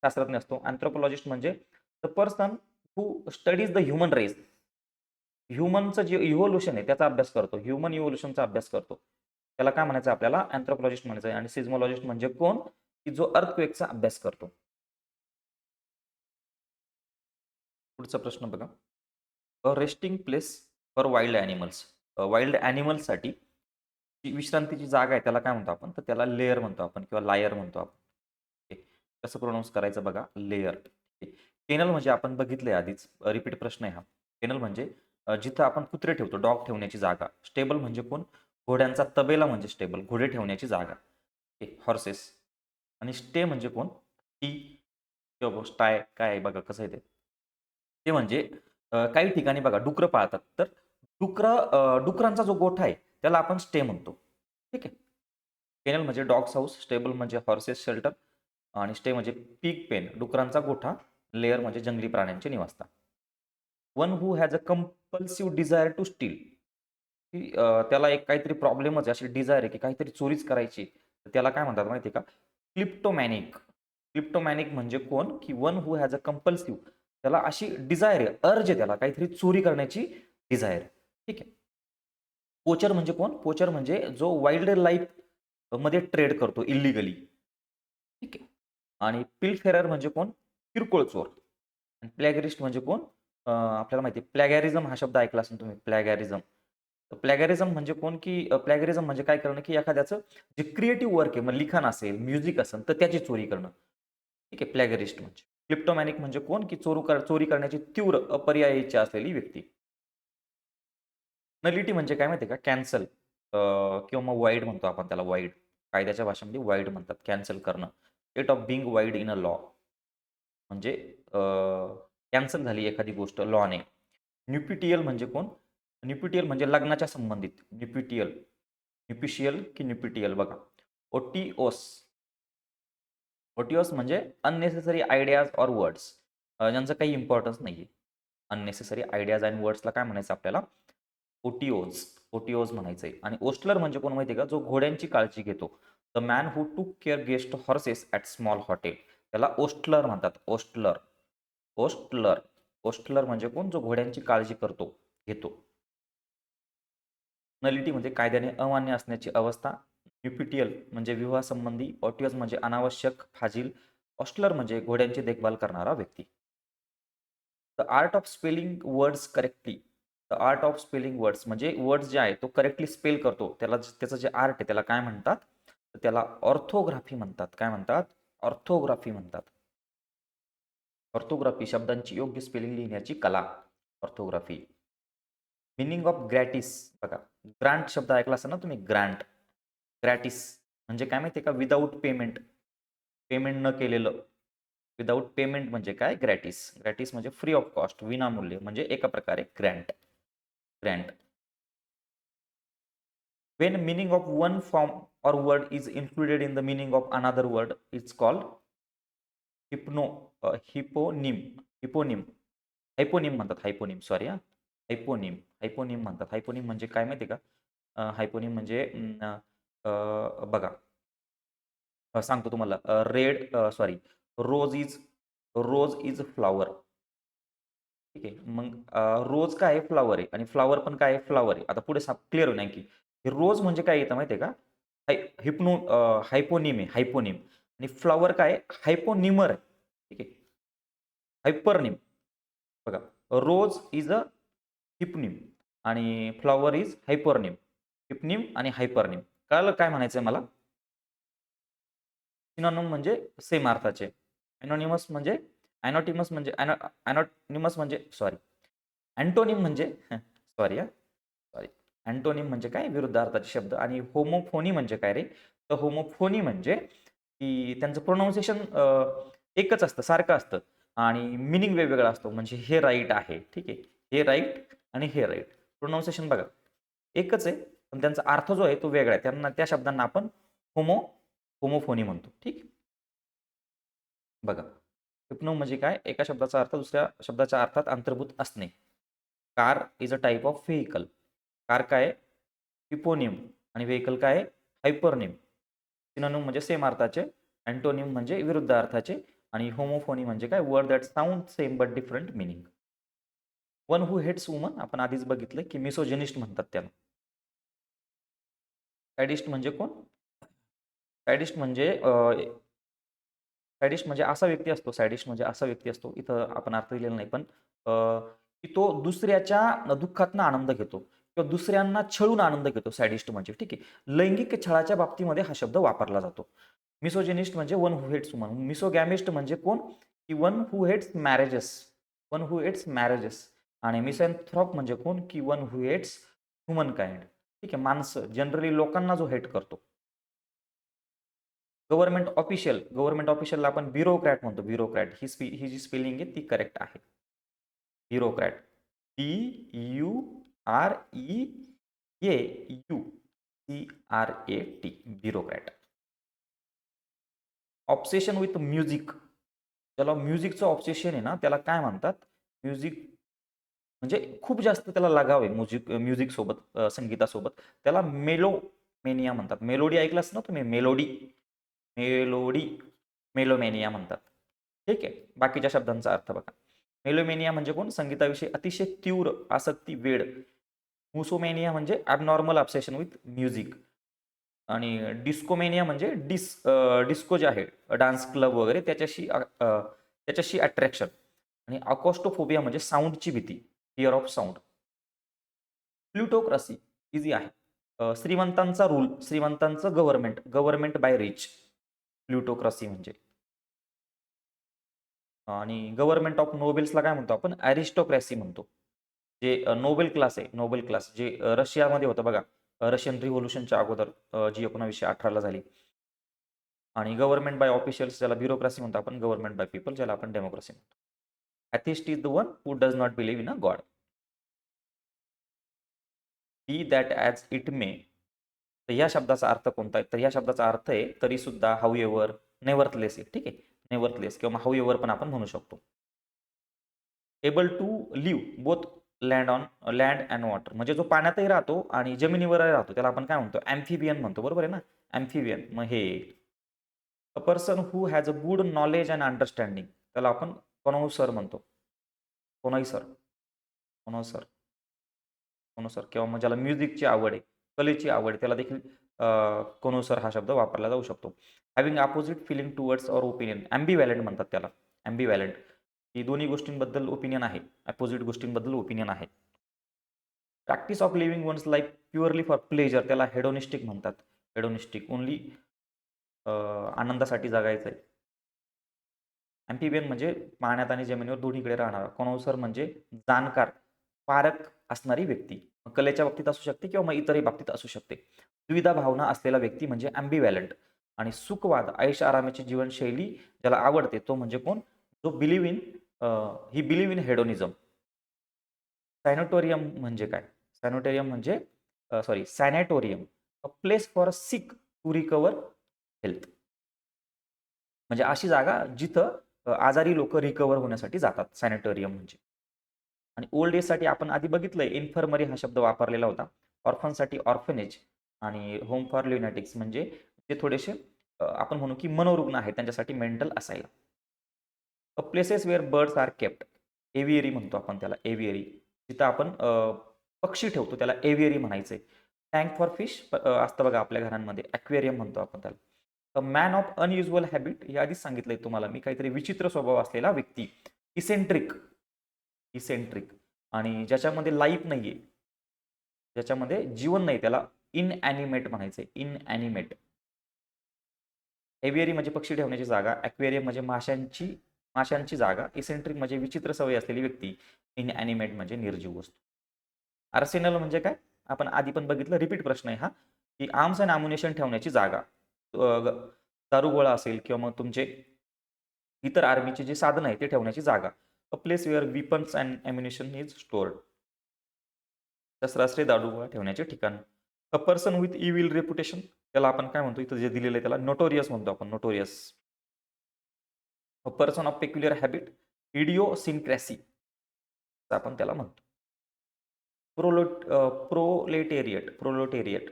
शास्त्रज्ञ असतो. अँथ्रोपोलॉजिस्ट म्हणजे the person who studies the human race. ह्युमनचं जे इव्होल्युशन आहे त्याचा अभ्यास करतो. ह्युमन इव्होल्युशनचा अभ्यास करतो. त्याला काय म्हणायचं? आपल्याला अँथ्रोपोलॉजिस्ट म्हणायचं आहे. आणि सिझमॉलॉजिस्ट म्हणजे कोण? की जो अर्थक्वेकचा अभ्यास करतो. पुढचा प्रश्न बघा. A resting place for wild animals. Wild ॲनिमल्ससाठी जी विश्रांतीची जागा आहे त्याला काय म्हणतो आपण? तर त्याला लेयर म्हणतो आपण, किंवा लायर म्हणतो आपण. ओके. कसं प्रोनाऊन्स करायचं बघा, लेयर. केनल म्हणजे आपण बघितलंय आधीच, रिपीट प्रश्न आहे हा. केनल म्हणजे जिथं आपण कुत्रे ठेवतो, डॉग ठेवण्याची जागा. स्टेबल म्हणजे कोण? घोड्यांचा तबेला म्हणजे स्टेबल, घोडे ठेवण्याची जागा. हॉर्सेस. आणि स्टे म्हणजे कोण? टी किंवा स्टाय काय आहे बघा कसं आहे ते. ते म्हणजे काही ठिकाणी बघा डुकरं पाळतात. तर डुकरांचा जो गोठा आहे त्याला आपण स्टे म्हणतो. ठीक आहे. केनल म्हणजे डॉग्स हाऊस, स्टेबल म्हणजे हॉर्सेस शेल्टर आणि स्टे म्हणजे पिग पेन, डुकरांचा गोठा, लेअर म्हणजे जंगली प्राण्यांचे निवासस्थान. One who has a compulsive desire to steal, की त्याला एक काहीतरी प्रॉब्लेमच आहे, अशी डिझायर आहे की काहीतरी चोरीच करायची. तर त्याला काय म्हणतात माहिती आहे का? क्लिप्टोमॅनिक. क्लिप्टोमॅनिक म्हणजे कोण? की one who has a compulsive, त्याला अशी डिझायर आहे, अर्ज आहे त्याला काहीतरी चोरी करण्याची डिझायर. ठीक आहे. पोचर म्हणजे कोण? पोचर म्हणजे जो वाईल्ड लाईफ मध्ये ट्रेड करतो इल्लीगली. ठीक आहे. आणि पिलफेरर म्हणजे कोण? किरकोळ चोर. आणि प्लॅगरिस्ट म्हणजे कोण? आपल्याला माहिती आहे प्लॅगॅरिझम हा शब्द ऐकला असेल तुम्ही, प्लॅगॅरिझम. तर प्लॅगॅरिझम म्हणजे कोण? की प्लॅगॅरिझम म्हणजे काय करणं? की एखाद्याचं जे क्रिएटिव्ह वर्क आहे, मग लिखाण असेल, म्युझिक असेल, तर त्याची चोरी करणं. ठीक आहे, प्लॅगरिस्ट म्हणजे. क्लिप्टोमॅनिक म्हणजे कोण? की चोरी करण्याची तीव्र अपरिहार्य इच्छा असलेली व्यक्ती. नलिटी म्हणजे काय माहिती आहे का? कॅन्सल किंवा मग वाईड म्हणतो आपण त्याला, वाईड. कायद्याच्या भाषेमध्ये वाईड म्हणतात, कॅन्सल करणं. State of being wide in a law म्हणजे कॅन्सल झाली एखादी गोष्ट लॉने. न्यूपिटियल म्हणजे कोण? न्यूपिटियल म्हणजे लग्नाच्या संबंधित. न्यूपिटियल. न्यूपिशियल की न्यूपिटियल बघा. ओटिओस. ओटिओस म्हणजे अननेसेसरी आयडियाज ऑर वर्ड्स, ज्यांचं काही इम्पॉर्टन्स नाहीये. अननेसेसरी आयडियाज अँड वर्ड्सला काय म्हणायचं आपल्याला? ओटिओज. ओटिओज म्हणायचंय. आणि ओस्टलर म्हणजे कोण माहिती आहे का? जो घोड्यांची काळजी घेतो. द मॅन हू टूक care guest horses at small hotel. त्याला ओस्टलर म्हणतात. ओस्टलर. ओस्टलर. ओस्टलर म्हणजे कोण? जो घोड्यांची काळजी करतो, घेतो. नलिटी म्हणजे कायद्याने अमान्य असण्याची अवस्था. न्यूपिटियल म्हणजे विवाहासंबंधी. ऑटिओज म्हणजे अनावश्यक, फाजील. ऑस्टलर म्हणजे घोड्यांची देखभाल करणारा व्यक्ती. The art of spelling words correctly. The art of spelling words म्हणजे वर्ड्स जे आहे तो करेक्टली स्पेल करतो. त्याचं जे आर्ट आहे त्याला काय म्हणतात? तर त्याला ऑर्थोग्राफी म्हणतात. काय म्हणतात? ऑर्थोग्राफी म्हणतात. ऑर्थोग्राफी शब्दांची योग्य स्पेलिंग लिहिण्याची कला. ऑर्थोग्राफी. मिनिंग ऑफ ग्रॅटिस बघा. ग्रांट शब्द ऐकला असेल ना तुम्ही, ग्रांट. ग्रॅटिस म्हणजे काय माहिती आहे का? Without payment. पेमेंट न केलेलं. विदाऊट पेमेंट म्हणजे काय? ग्रॅटिस. ग्रॅटिस म्हणजे फ्री ऑफ कॉस्ट, विनामूल्य म्हणजे एका प्रकारे Grant. Grant. When meaning of one form or word is included in the meaning of another word, it's called hypno hyponym. Hyponym. Hyponym म्हणतात. हायपोनिम सॉरी हां. हायपोनिम. हायपोनिम म्हणतात. हायपोनिम म्हणजे काय माहिती आहे का? हायपोनिम म्हणजे बघा सांगतो तुम्हाला. Red sorry rose is flower. ठीक आहे. मग रोज काय आहे? फ्लॉवर आहे आणि फ्लॉवर पण काय आहे? फ्लॉवर आहे. आता पुढे क्लिअर होईल आणखी. हे रोज म्हणजे काय येतं माहिती आहे का? हायपोनिम आहे, हायपोनिम. आणि फ्लॉवर काय आहे? हायपोनिमर आहे. ठीक आहे. हायपरनिम. बघा, रोज इज अ हिपनिम आणि फ्लॉवर इज हायपरनिम. हिपनिम आणि हायपरनिम. कळालं काय म्हणायचंय मला? सिनोनिम म्हणजे सेम अर्थाचे. एनोनिमस म्हणजे एनोटिमस म्हणजे एनोनिमस म्हणजे सॉरी. अँटोनिम म्हणजे सॉरी हां. सॉरी. अँटोनिम म्हणजे काय? विरुद्ध अर्थाचे शब्द. आणि होमोफोनी म्हणजे काय रे? तर होमोफोनी म्हणजे की त्यांचं प्रोनाउन्सिएशन एकच असतं, सारखं असतं आणि मीनिंग वेगवेगळा असतो. म्हणजे हे राईट आहे. ठीक आहे. हे राईट आणि हे राईट. प्रोनाउन्सिएशन बघा एकच आहे, पण त्यांचा अर्थ जो आहे तो वेगळा आहे. त्या शब्दांना आपण होमोफोनी म्हणतो. ठीक. बघा. हिप्नो म्हणजे काय? एका शब्दाचा अर्थ दुसऱ्या शब्दाच्या अर्थात अंतर्भूत असणे. Car is a type of vehicle. Car काय आहे? हिपोनिम. आणि व्हेइकल काय आहे? हायपरनिम. सिनोनिम म्हणजे सेम अर्थाचे. अँटोनिम म्हणजे विरुद्ध अर्थाचे. आणि होमोफोनी म्हणजे काय? Word that sound same but different meaning. One who hates woman आपण आधीच बघितलं की मिसोजिनिस्ट म्हणतात त्याला. सॅडिस्ट म्हणजे कोण? सॅडिस्ट म्हणजे सॅडिस्ट म्हणजे असा व्यक्ती असतो. सॅडिस्ट म्हणजे असा व्यक्ती असतो. इथं आपण अर्थ दिलेला नाही, पण अ, की तो दुसऱ्याच्या दुःखातनं आनंद घेतो किंवा दुसऱ्यांना छळून आनंद घेतो. सॅडिस्ट म्हणजे ठीक आहे. लैंगिक छळाच्या बाबतीमध्ये हा शब्द वापरला जातो. मिसोजिनिस्ट म्हणजे one who hates woman. Misogamist म्हणजे कोण? की one who hates marriages. One who hates marriages. आणि मिसॅन्थ्रॉप म्हणजे कोण? की one who hates human kind. ठीक आहे, माणसं जनरली लोकांना जो हेट करतो. गव्हर्नमेंट ऑफिशियलला आपण ब्युरोक्रॅट म्हणतो. ब्युरोक्रॅट ही जी स्पेलिंग आहे ती करेक्ट आहे. Bureaucrat, BUREAUCRAT, bureaucrat. Obsession with music, ज्याला म्युझिकचं ऑब्सेशन आहे ना, त्याला काय म्हणतात? म्युझिक म्हणजे खूप जास्त त्याला लगाव आहे म्युझिक सोबत, संगीतासोबत. त्याला मेलोमेनिया म्हणतात. मेलोडी ऐकलास ना तुम्ही? मेलोडी, मेलोडी, मेलोमेनिया म्हणतात. ठीक आहे. बाकीच्या शब्दांचा अर्थ बघा. मेलोमेनिया म्हणजे कोण? संगीताविषयी अतिशय तीव्र आसक्ती, वेड. मुसोमेनिया म्हणजे ॲबनॉर्मल ऑब्सेशन विथ म्युझिक. आणि डिस्कोमेनिया म्हणजे डिस्को जे आहे, डान्स क्लब वगैरे, त्याच्याशी अट्रॅक्शन. आणि अकॉस्टोफोबिया म्हणजे साऊंडची भीती, फिअर ऑफ साऊंड. प्लुटोक्रसी इझी आहे. श्रीमंतांचा रूल, श्रीमंतांचं गव्हर्नमेंट बाय रिच, प्लुटोक्रसी म्हणजे. आणि गव्हर्नमेंट ऑफ नोबेल्सला काय म्हणतो आपण? ॲरिस्टोक्रॅसी म्हणतो. जे नोबेल क्लास आहे, नोबेल क्लास जे रशियामध्ये होतं बघा, रशियन रिव्होल्यूशनच्या अगोदर, जी 1918ला झाली. आणि गव्हर्नमेंट बाय ऑफिशियल्स ज्याला ब्युरोक्रॅसी म्हणतो आपण, गव्हर्नमेंट बाय पीपल ज्याला आपण डेमोक्रेसी म्हणतो. Atheist is the one who does not believe in a God. Be that as it may. तर या शब्दाचा अर्थ कोणता आहे? तर या शब्दाचा अर्थ आहे तरी सुद्धा, हाऊ एव्हर, नेव्हरथलेस आहे. ठीक आहे, नेव्हरथलेस किंवा हाऊ एव्हर पण आपण म्हणू शकतो. Able to live both land and water, म्हणजे जो पाण्यातही राहतो आणि जमिनीवरही राहतो, त्याला आपण काय म्हणतो? ॲम्फिबियन म्हणतो. बरोबर आहे ना? ॲम्फिबियन. मग हे अ person who has a good knowledge and understanding, त्याला आपण कॉनोसर म्हणतो. कोनॉइसर, कोनॉसर, कोनोसर. किंवा मग ज्याला म्युझिकची आवड आहे, कलेची आवड आहे, त्याला देखील कोनोसर हा शब्द वापरला जाऊ शकतो. Having opposite feeling towards or opinion, ambivalent म्हणतात त्याला. ॲम्बिव्हॅलंट ही दोन्ही गोष्टींबद्दल ओपिनियन आहे, अपोजिट गोष्टींबद्दल ओपिनियन आहे. Practice of living one's life purely for pleasure, त्याला हेडोनिस्टिक म्हणतात. हेडोनिस्टिक, ओन्ली आनंदासाठी जगायचं आहे. ॲम्फिबियन म्हणजे पाण्यात आणि जमिनीवर दोन्हीकडे राहणारा. कॉनोसर म्हणजे जाणकार, पारख असणारी व्यक्ती. मग कलेच्या बाबतीत असू शकते किंवा मग इतरही बाबतीत असू शकते. द्विधा भावना असलेला व्यक्ती म्हणजे ॲम्बिव्हॅलंट. आणि सुखवाद, ऐश आरामाची जीवनशैली ज्याला आवडते तो म्हणजे कोण? जो बिलीव्ह इन हेडोनिझम. सॅनिटोरियम म्हणजे काय? सॅनिटोरियम म्हणजे sanatorium, a place for sick to recover health. म्हणजे अशी जागा जिथं आजारी लोक रिकवर होण्यासाठी जातात, सॅनिटोरियम म्हणजे. आणि ओल्ड एजसाठी आपण आधी बघितलंय, इन्फर्मरी हा शब्द वापरलेला होता. ऑर्फनसाठी ऑर्फनेज. आणि होम फॉर ल्युनॅटिक्स म्हणजे ते थोडेसे आपण म्हणू की मनोरुग्ण आहेत, त्यांच्यासाठी मेंटल असायला. Places where birds are kept, aviary म्हणतो आपण त्याला, एव्हियरी. जिथं आपण पक्षी ठेवतो त्याला एव्हियरी म्हणायचंय. टँक फॉर फिश असतं बघा आपल्या घरांमध्ये, ॲक्वेरियम म्हणतो आपण त्याला. A man of unusual habit, हे आधीच सांगितलंय तुम्हाला मी, काहीतरी विचित्र स्वभाव असलेला व्यक्ती. Eccentric, eccentric. आणि ज्याच्यामध्ये लाईफ नाहीये, ज्याच्यामध्ये जीवन नाही, त्याला इनॲनिमेट म्हणायचंय, इनॲनिमेट. एव्हियरी म्हणजे पक्षी ठेवण्याची जागा, ॲक्वेरियम म्हणजे माशांची जागा, इसेंट्रिक म्हणजे विचित्र सवय असलेली व्यक्ती, इनॲनिमेट म्हणजे निर्जीव वस्तू. आर्सेनल म्हणजे काय? आपण आधी पण बघितलं, रिपीट प्रश्न आहे हा, की आर्म्स अँड अम्युनिशन ठेवण्याची जागा. दारुगोळा असेल किंवा मग तुमचे इतर आर्मीचे जे साधन आहे ते ठेवण्याची जागा. A place where weapons and ammunition is stored, शस्त्रास्त्रे दारुगोळा ठेवण्याचे ठिकाण. A person with evil reputation, त्याला आपण काय म्हणतो, इथं जे दिलेलं आहे त्याला नोटोरियस म्हणतो आपण, notorious. A person of peculiar habit, idiosyncrasy आपण त्याला म्हणतो. प्रोलेटेरियट, प्रोलोटेरियट,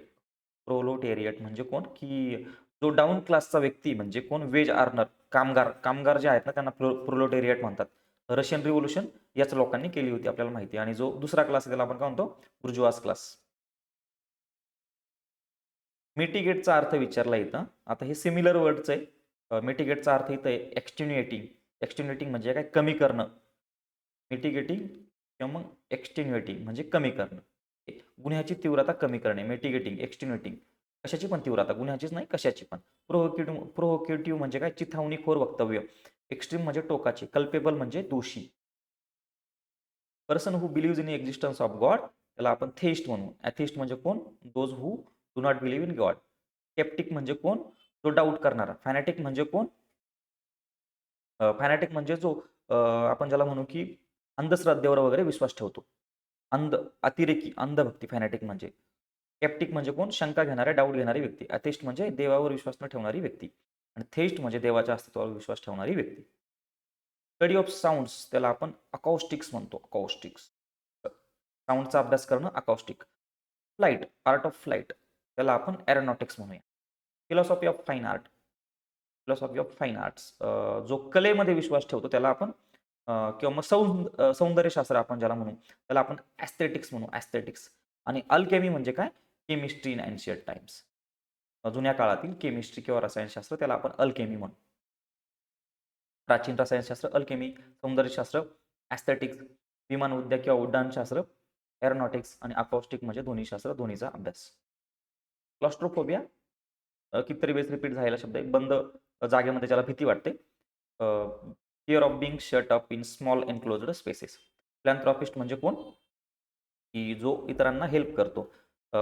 प्रोलोटेरियट म्हणजे कोण? की जो डाऊन क्लासचा व्यक्ती म्हणजे कोण? वेज अर्नर, कामगार. कामगार जे आहेत ना त्यांना प्रोलोटेरियट म्हणतात. रशियन रिव्होल्यूशन याच लोकांनी केली होती, आपल्याला माहिती आहे. आणि जो दुसरा क्लास आहे त्याला आपण काय म्हणतो? बुर्जुआस क्लास. मिटिगेटचा अर्थ विचारला इथं. आता हे सिमिलर वर्डच आहे. मिटिगेटचा अर्थ इथं आहे एक्सटेन्युएटिंग. एक्सटेन्युएटिंग म्हणजे काय? कमी करणं. मिटिगेटिंग किंवा मग एक्सटेन्युएटिंग म्हणजे कमी करणं. गुन्ह्याची तीव्रता कमी करणे. मिटिगेटिंग, एक्सटेन्युएटिंग. कशाची पण तीव्रता, गुन्ह्याचीच नाही, कशाची पण. प्रोव्होकेटिव्ह म्हणजे काय? चिथावणीखोर वक्तव्य. एक्स्ट्रीम म्हणजे टोकाचे. कल्पेबल म्हणजे दोषी. Person who believes in existence of God, त्याला आपण थेइस्ट म्हणू. ॲथिस्ट म्हणजे कोण? Those who do not believe in God. Sceptic म्हणजे कोण? जो डाऊट करणारा. फॅनॅटिक म्हणजे कोण? फॅनॅटिक म्हणजे जो आपण ज्याला म्हणू की अंधश्रद्धेवर वगैरे विश्वास ठेवतो. अतिरेकी, अंधभक्ती फॅनॅटिक म्हणजे. स्केप्टिक म्हणजे कोण? शंका घेणारे, डाऊट घेणारी व्यक्ती. अथिस्ट म्हणजे देवावर विश्वास न ठेवणारी व्यक्ती. आणि थेइस्ट म्हणजे देवाच्या अस्तित्वावर विश्वास ठेवणारी व्यक्ती. स्टडी ऑफ साउंड्स त्याला आपण अकॉस्टिक्स म्हणतो. अकॉस्टिक्स. साऊंडचा अभ्यास करणं acoustic. Flight, art of flight त्याला आपण एरोनॉटिक्स म्हणूया. Philosophy of fine art, philosophy of fine arts जो कलेमध्ये विश्वास ठेवतो त्याला आपण किंवा मग सौंदर्यशास्त्र आपण ज्याला म्हणू त्याला आपण ॲस्थेटिक्स म्हणू. ॲस्थेटिक्स. आणि अल्केमी म्हणजे काय? Chemistry in ancient times. जुन्या काळातील केमिस्ट्री किंवा रसायनशास्त्र त्याला आपण अल्केमी म्हणू. प्राचीन रसायनशास्त्र अल्केमी, सौंदर्यशास्त्र ॲस्थेटिक्स, विमान उद्योग किंवा उड्डाणशास्त्र एरोनॉटिक्स आणि अकॉस्टिक म्हणजे ध्वनीशास्त्र, ध्वनीचा अभ्यास. क्लॉस्ट्रोफोबिया कितीतरी वेळेस रिपीट झालेला शब्द आहे. बंद जागेमध्ये ज्याला भीती वाटते. Fear of being shut up in small enclosed spaces. Philanthropist म्हणजे कोण? की जो इतरांना हेल्प करतो.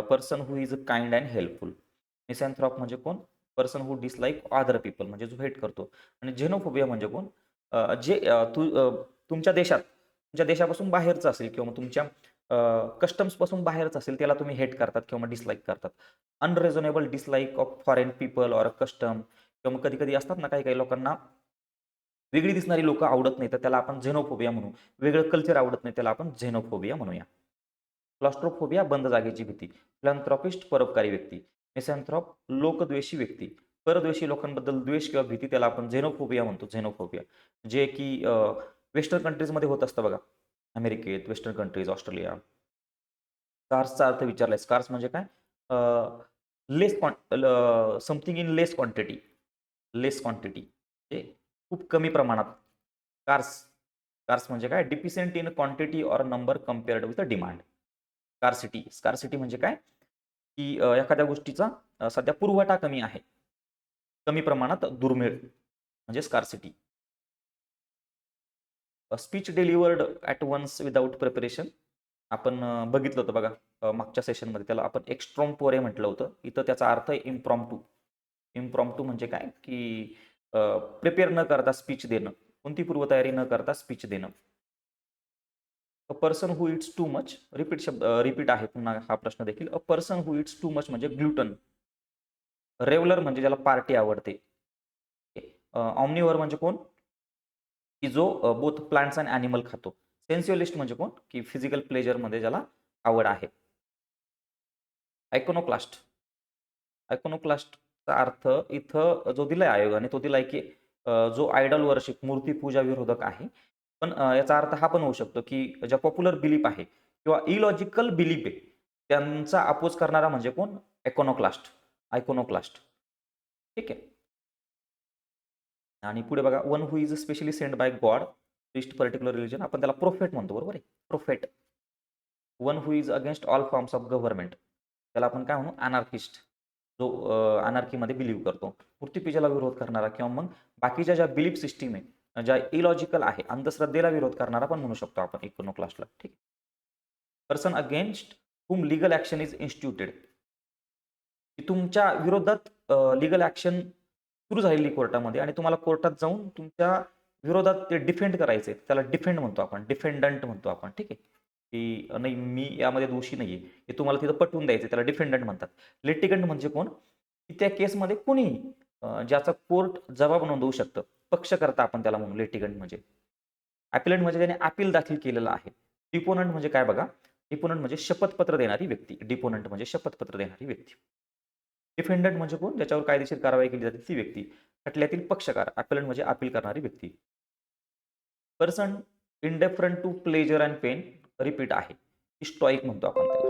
Person who is kind and helpful. Misanthrope म्हणजे कोण? Person who dislike other people म्हणजे जो हेट करतो. आणि झेनोफोबिया म्हणजे कोण? जे तुमच्या देशापासून बाहेरचं असेल किंवा मग तुमच्या कस्टम्सपासून बाहेरचं असेल त्याला तुम्ही हेट करतात किंवा मग डिसलाईक करतात. Unreasonable dislike of foreign people or custom किंवा मग कधी-कधी असतात ना काही-काही लोकांना वेगळी दिसणारी लोकं आवडत नाही, तर त्याला आपण झेनोफोबिया म्हणू. वेगळं कल्चर आवडत नाही, त्याला आपण झेनोफोबिया म्हणूया. क्लॉस्ट्रोफोबिया बंद जागेची भीती. फिलॅन्थ्रॉपिस्ट परोपकारी व्यक्ती. मिसॅन्थ्रॉप लोकद्वेषी व्यक्ती. परद्वेषी लोकांबद्दल द्वेष किंवा भीती त्याला आपण झेनोफोबिया म्हणतो. झेनोफोबिया. जे की वेस्टर्न कंट्रीजमध्ये होत असतं बघा. अमेरिकेत, वेस्टर्न कंट्रीज, ऑस्ट्रेलिया. स्कार्सचा अर्थ विचारलाय. स्कार्स म्हणजे काय? Less something in less quantity. Less quantity. म्हणजे खूप कमी प्रमाणात. स्कार्स. स्कार्स म्हणजे काय? Deficient in quantity or number compared with the demand. Scarcity. Scarcity म्हणजे काय? की एखाद्या गोष्टीचा सध्या पुरवठा कमी आहे. कमी प्रमाणात दुर्मिळ म्हणजे scarcity. Speech delivered at once without preparation. आपण बघितलं होतं बघा मागच्या सेशनमध्ये त्याला आपण एक्स्ट्रॉम्पोरे म्हटलं होतं. इथं त्याचा अर्थ आहे इम्प्रॉम्प्टू. इम्प्रॉम्प्टू म्हणजे काय? की प्रिपेअर न करता स्पीच देणं. कोणती पूर्वतयारी न करता स्पीच देणं. अ person who it's too much. Repeat आहे पुन्हा हा प्रश्न देखील. अ person who it's too much म्हणजे ग्लुटन. रेव्हलर म्हणजे ज्याला पार्टी आवडते. ऑम्निव्हर म्हणजे कोण? की जो बोथ प्लांट्स अँड ॲनिमल खातो. सेन्स्युअलिस्ट म्हणजे कोण? की फिजिकल प्लेजरमध्ये ज्याला आवड आहे. आयकोनोक्लास्ट. आयकोनोक्लास्टचा अर्थ इथं जो दिलाय आयोगाने तो दिलाय की जो आयडॉल वर्शिप मूर्तिपूजा विरोधक आहे. पण याचा अर्थ हा पण होऊ शकतो की ज्या पॉप्युलर बिलीफ आहे किंवा इलॉजिकल बिलीफ आहे त्यांचा अपोज करणारा म्हणजे कोण? आयकोनोक्लास्ट. आयकोनोक्लास्ट. ठीक आहे. आणि पुढे बघा one who is specially send by God reached particular religion आपण त्याला प्रोफेट म्हणतो बरोबर आहे. Prophet. One who is against all forms of government त्याला आपण काय म्हणू? अनार्किस्ट. जो अनार्कीमध्ये बिलीव्ह करतो. मूर्तिपूजेला विरोध करणारा किंवा मग बाकीच्या ज्या बिलीफ सिस्टीम आहे, ज्या इलॉजिकल आहे, अंधश्रद्धेला विरोध करणारा पण म्हणू शकतो आपण इकोनोक्लास्टला. ठीक आहे. Person against whom legal action is instituted. की तुमच्या विरोधात लीगल ॲक्शन सुरू झालेली कोर्टामध्ये आणि तुम्हाला कोर्टात जाऊन तुमच्या विरोधात ते डिफेंड करायचे. त्याला डिफेंड म्हणतो आपण. डिफेंडंट म्हणतो आपण. ठीक आहे. की नाही मी यामध्ये दोषी नाहीये. हे तुम्हाला तिथं पटवून द्यायचं. त्याला डिफेंडंट म्हणतात. लिटिगंट म्हणजे कोण? की त्या केसमध्ये कोणीही ज्याचा कोर्ट जबाब नोंदवू शकतं. पक्षकर्ता आपण त्याला म्हणू लिटिगंट म्हणजे. ॲपिलंट म्हणजे त्याने अपील दाखल केलेलं आहे. डिपोनंट म्हणजे काय बघा? डिपोनंट म्हणजे शपथपत्र देणारी व्यक्ती. डिपोनंट म्हणजे शपथपत्र देणारी व्यक्ती. डिफेंडंट म्हणजे कोण? ज्याच्यावर कायदेशीर कारवाई केली जाते ती व्यक्ती. खटल्यातील पक्षकार. अपीलंट म्हणजे अपील करणारी व्यक्ती. Person indifferent to pleasure and pain repeat आहे. स्टॉईक म्हणतो आपण त्याला.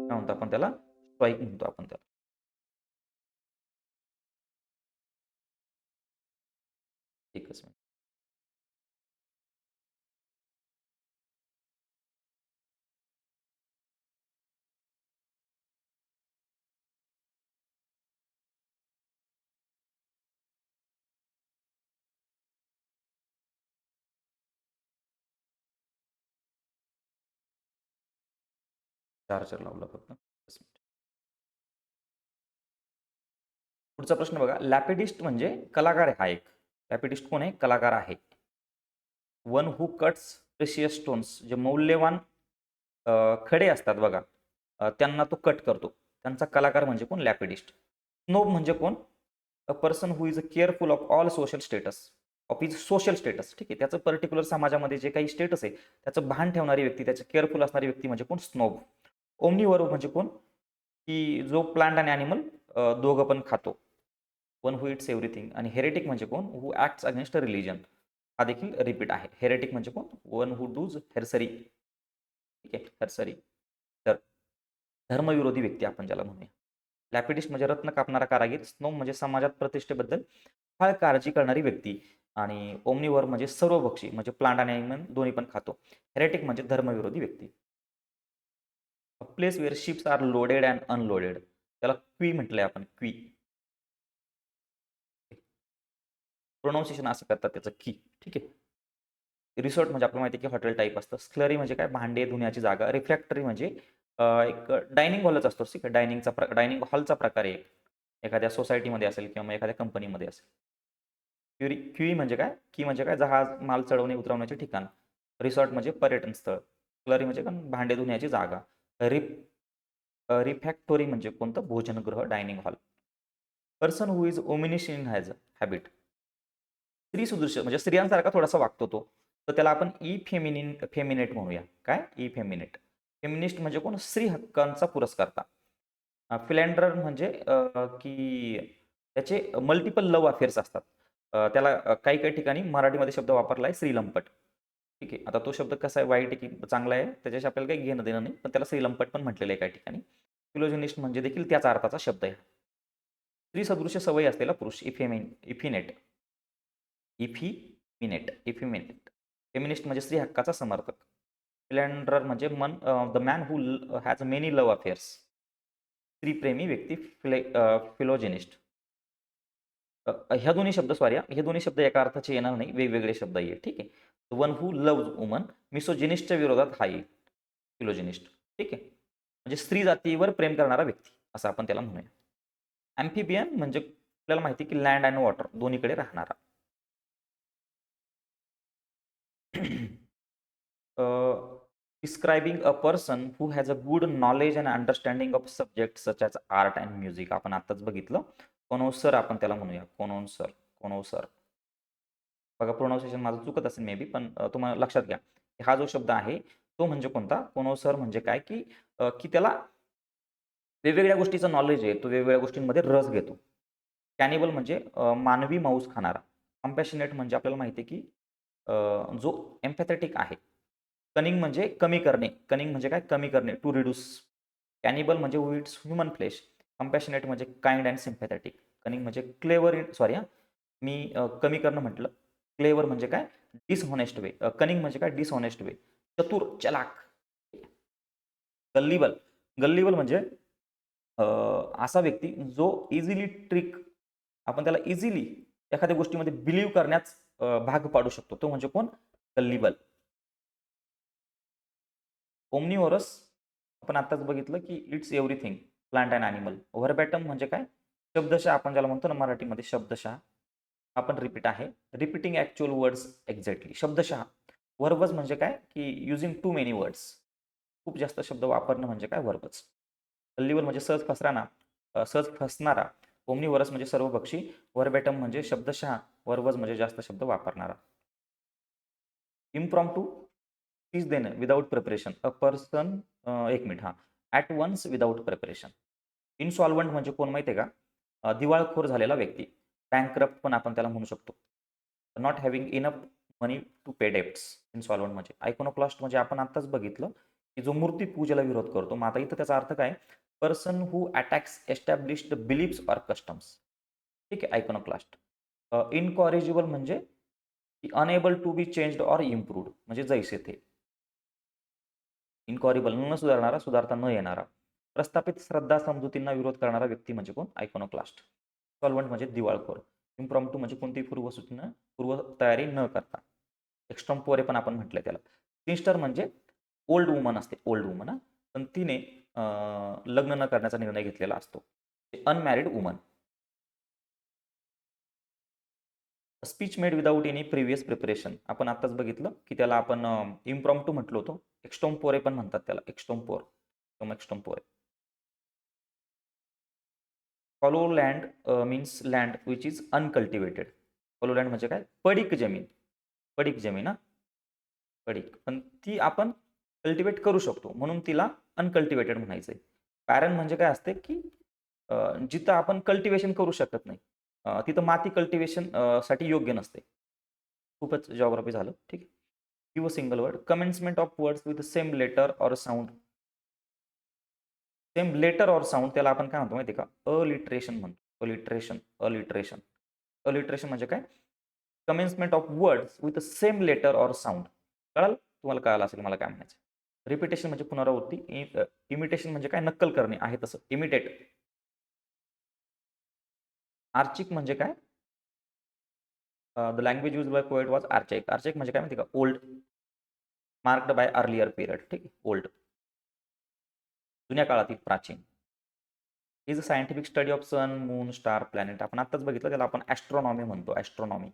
काय म्हणतो आपण त्याला? स्टॉईक म्हणतो आपण त्याला. एकच मिनिट. चार्जर लावला फक्त. पुढचा प्रश्न बघा. लॅपिडिस्ट म्हणजे कलाकार आहे हा एक. लॅपिडिस्ट कोण आहे? कलाकार आहे. वन हू कट्स प्रेशियस स्टोन्स, जे मौल्यवान खडे असतात बघा, त्यांना तो कट करतो. त्यांचा कलाकार म्हणजे कोण? लॅपिडिस्ट. स्नोब म्हणजे कोण? अ person who is a careful of all social status, of is social status. ठीक आहे, त्याचं पर्टिक्युलर समाजामध्ये जे काही स्टेटस आहे त्याचं भान ठेवणारी व्यक्ती, त्याचे केअरफुल असणारी व्यक्ती म्हणजे कोण? स्नोब. ओमनिव्हर म्हणजे कोण? की जो प्लांट आणि ॲनिमल दोघं पण खातो. One who eats everything. आणि हेरेटिक म्हणजे कोण? Who acts against a religion. हा देखील रिपीट आहे. हेरेटिक म्हणजे कोण? One who does heresy. ठीक आहे, हेरसरी. तर धर्मविरोधी व्यक्ती आपण ज्याला म्हणूया. लॅपिडिस्ट म्हणजे रत्न कापणारा कारागीर. स्नोब म्हणजे समाजात प्रतिष्ठेबद्दल फार काळजी करणारी व्यक्ती. आणि ओमनिव्हर म्हणजे सर्वभक्षी, म्हणजे प्लांट आणि ॲनिमल दोन्ही पण खातो. हेरेटिक म्हणजे धर्मविरोधी व्यक्ती. Place where ships are loaded and unloaded, त्याला क्वी म्हटलंय आपण. क्वी. प्रोनाऊन्सिएशन असं करतात त्याचं, की. ठीक आहे. रिसॉर्ट म्हणजे आपल्याला माहिती आहे की हॉटेल टाईप असतं. स्लरी म्हणजे काय? भांडे धुण्याची जागा. रिफ्रॅक्टरी म्हणजे एक डायनिंग हॉलच असतो. ठीक आहे, डायनिंग हॉलचा प्रकार आहे. एखाद्या सोसायटीमध्ये असेल किंवा मग एखाद्या कंपनीमध्ये असेल. क्युई म्हणजे काय? की म्हणजे काय? जहाज माल चढवणे उतरवण्याचे ठिकाण. रिसॉर्ट म्हणजे पर्यटन स्थळ. स्लरी म्हणजे काय? भांडे धुण्याची जागा. रिफॅक्टोरी म्हणजे कोणतं? भोजनगृह, dining hall. Person who is womanish in has habit. स्त्री सदृश म्हणजे स्त्रियांसारखा थोडासा वागतो तो, तर त्याला आपण फेमिनेट म्हणूया. काय? फेमिनेट. फेमिनिस्ट म्हणजे कोण? स्त्री हक्कांचा पुरस्कर्ता. फिलँडर म्हणजे की त्याचे मल्टिपल लव्ह अफेअर्स असतात. त्याला काही काही ठिकाणी मराठीमध्ये शब्द वापरला आहे श्रीलंपट. ठीक आहे, आता तो शब्द कसा आहे? वाईट आहे की चांगला आहे त्याच्याशी आपल्याला काही घेणं देणं नाही, पण त्याला श्रीलंपट पण म्हटलेलं आहे काही ठिकाणी. फिलोजिनिस्ट म्हणजे देखील त्याच अर्थाचा शब्द आहे. स्त्री सदृश सवयी असलेला पुरुष. इफिनेट. इफिमिनेट. फेमिनिस्ट म्हणजे स्त्री हक्काचा समर्थक. फिलँड्रर म्हणजे the man who has many love affairs. स्त्रीप्रेमी व्यक्ती. फिलोजेनिस्ट. ह्या दोन्ही शब्द सॉरी हे दोन्ही शब्द एका अर्थाचे येणार नाही, वेगवेगळे शब्द आहे. ठीक आहे. One who loves woman. मिसोजिनिस्टच्या विरोधात हा येईल. फिलोजिनिस्ट. ठीक आहे, म्हणजे स्त्री जातीवर प्रेम करणारा व्यक्ती असं आपण त्याला म्हणूया. ॲम्फिबियन म्हणजे आपल्याला माहिती की लँड अँड वॉटर दोन्हीकडे राहणारा. Describing a person who has a good knowledge and understanding of subject such as art and music. आपण आताच बघितलं. कोनोसर आपण त्याला म्हणूया. कोनोसर. बघा, प्रोनाऊन्सिएशन माझं चुकत असेल मे बी, पण तुम्हाला लक्षात घ्या. हा जो शब्द आहे तो म्हणजे कोणता? कोनोसर म्हणजे काय? की त्याला वेगवेगळ्या गोष्टीचं नॉलेज आहे. तो वेगवेगळ्या गोष्टींमध्ये रस घेतो. कॅनिबल म्हणजे मानवी मांस खाणारा. कंपॅशनेट म्हणजे आपल्याला माहिती आहे की जो एम्पॅथेटिक आहे. कनिंग म्हणजे कमी करणे. कनिंग म्हणजे काय? कमी करणे. To reduce. कॅनिबल म्हणजे who eats human flesh. Compassionate म्हणजे काइंड अँड सिम्पॅथेटिक. कनिंग म्हणजे क्लेवर इन सॉरी मी कमी करणं म्हटलं. क्लेवर म्हणजे काय? डिसहॉनेस्ट वे. कनिंग म्हणजे काय? डिसहॉनेस्ट वे. चतुर, चलाक. गल्लिबल. गल्लिबल म्हणजे असा व्यक्ती जो इझिली ट्रिक, आपण त्याला इझिली एखाद्या गोष्टीमध्ये बिलीव्ह करण्यास भाग पाडू शकतो. तो म्हणजे कोण? गल्लिबल. ओमनिव्हरस आपण आत्ताच बघितलं की eats everything, plant and animal. Verbatim म्हणजे काय? शब्दशः आपण ज्याला म्हणतो ना मराठीमध्ये शब्दशः. आपण रिपीट आहे. Repeating actual words exactly. शब्दशः. व्हर्बज म्हणजे काय? की युजिंग टू मेनी वर्ड्स. खूप जास्त शब्द वापरणं म्हणजे काय? व्हर्बज. गल्लिबल म्हणजे सहज फसणारा. ओमनिव्हरस म्हणजे सर्वभक्षी. व्हर्बॅटम म्हणजे शब्दशः. व्हर्बज म्हणजे जास्त शब्द वापरणारा. इम्प्रॉम्प्टू स्पीच देणं विदाऊट प्रिपरेशन. अ पर्सन एक मिनिट हां. At once without preparation. Insolvent म्हणजे कोण माहिती आहे का? दिवाळखोर झालेला व्यक्ती. बँकरप्ट पण आपण त्याला म्हणू शकतो. Not having enough money to pay debts. Insolvent म्हणजे. आयकोनोक्लास्ट म्हणजे आपण आत्ताच बघितलं की जो मूर्तीपूजेला विरोध करतो. मग आता इथं त्याचा अर्थ काय? Person who attacks established beliefs or customs. ठीक आहे, आयकोनोक्लास्ट. इनकॉरिजिबल म्हणजे unable to be changed or improved म्हणजे जैसे थे. इनकॉरिबल न सुधारणारा, सुधारता न येणारा. प्रस्थापित श्रद्धा समजुतींना विरोध करणारा व्यक्ती म्हणजे कोण? आयकोनोक्लास्ट. सॉल्वंट म्हणजे दिवाळखोर. इम्प्रॉम्प्टू म्हणजे कोणतीही पूर्व तयारी न करता. एक्स्ट्रॉम्पोरे पण आपण म्हटलंय त्याला. सिन्स्टर म्हणजे ओल्ड वुमन असते. Old woman. पण तिने लग्न न करण्याचा निर्णय घेतलेला असतो. Unmarried woman. Speech made without any previous preparation. आपण आत्ताच बघितलं की त्याला आपण इम्प्रॉम्प्टू म्हटलं होतं. एक्स्टोम्पोरे पण म्हणतात त्याला. एक्स्टोम्पोर किंवा extempore. Fallow land means land which is uncultivated. Fallow land म्हणजे काय? पडीक जमीन. पडीक जमीन हा. पडीक. पण ती आपण कल्टिवेट करू शकतो म्हणून तिला अनकल्टिवेटेड म्हणायचंय. पॅरन म्हणजे काय असते की जिथं आपण कल्टिवेशन करू शकत नाही तिथं माती कल्टिवेशन साठी योग्य नसते. खूपच जॉग्राफी झालं. ठीक आहे. Give a single word. Commencement of words with same letter or sound. Same letter or sound त्याला आपण काय म्हणतो माहिती आहे का? अलिटरेशन म्हणतो. अलिटरेशन. अलिटरेशन. अलिटरेशन म्हणजे काय? Commencement of words with same letter or sound. कळालं? तुम्हाला कळालं असेल मला काय म्हणायचं. रिपिटेशन म्हणजे पुनरावृत्ती. इमिटेशन म्हणजे काय? नक्कल करणे आहे तसं. इमिटेट. आर्चिक म्हणजे काय? The language use by poet was archaic. Archaic म्हणजे काय माहिती का? Old. Marked by earlier period. ठीक आहे. ओल्ड. जुन्या काळातील, प्राचीन. Is a scientific study of sun, moon, star, planet. आपण आत्ताच बघितलं त्याला आपण ॲस्ट्रॉनॉमी म्हणतो. Astronomy.